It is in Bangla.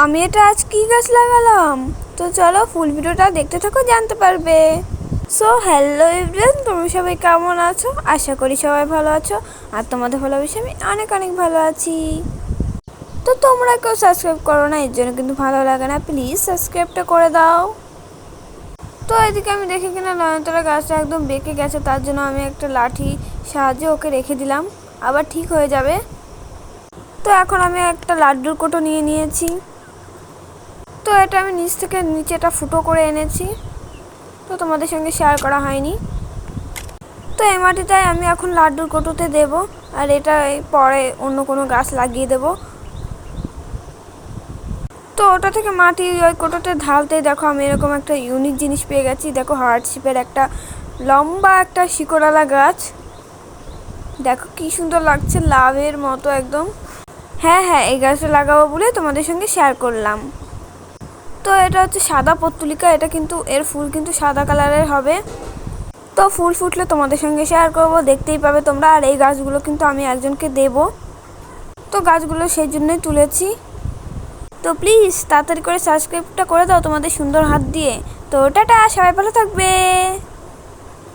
আমি এটা আজ কি গাছ লাগালাম, তো চলো ফুল ভিডিওটা দেখতে থাকো, জানতে পারবে। সো হ্যালো এভরিওয়ান, তোমরা সবাই কেমন আছো? আশা করি সবাই ভালো আছো, আর তোমাদের ভালোবেসে আমি অনেক অনেক ভালো আছি। তো তোমরা কেউ সাবস্ক্রাইব করো না, এর জন্য কিন্তু ভালো লাগে না, প্লিজ সাবস্ক্রাইবটা করে দাও। তো এদিকে আমি দেখি কিনা নয়নতারা গাছটা একদম বেঁকে গেছে, তার জন্য আমি একটা লাঠি সাহায্যে ওকে রেখে দিলাম, আবার ঠিক হয়ে যাবে। তো এখন আমি একটা লাড্ডুর কোটো নিয়ে নিয়েছি। তো এটা আমি নিচ থেকে নিচেটা ফুটো করে এনেছি, তো তোমাদের সঙ্গে শেয়ার করা হয়নি। তো এই মাটিটাই আমি এখন লাড্ডুর কোটোতে দেব, আর এটা পরে অন্য কোনো গাছ লাগিয়ে দেব। তো ওটা থেকে মাটি ওই কোটোতে ঢালতেই দেখো আমি এরকম একটা ইউনিক জিনিস পেয়ে গেছি। দেখো হার্ট শেপের একটা লম্বা একটা শিকড়ালা গাছ, দেখো কি সুন্দর লাগছে, লাভের মতো একদম। হ্যাঁ হ্যাঁ, এই গাছটা লাগাবো বলে তোমাদের সঙ্গে শেয়ার করলাম। তো এটা হচ্ছে সাদা পত্তুলিকা, এটা কিন্তু এর ফুল কিন্তু সাদা কালারের হবে। তো ফুল ফুটলে তোমাদের সঙ্গে শেয়ার করব, দেখতেই পাবে তোমরা। আর এই গাছগুলো কিন্তু আমি একজনকে দেব, তো গাছগুলো সেই জন্যই তুলেছি। তো প্লিজ তাড়াতাড়ি করে সাবস্ক্রাইবটা করে দাও তোমাদের সুন্দর হাত দিয়ে। তো টাটা, সবাই ভালো থাকবে।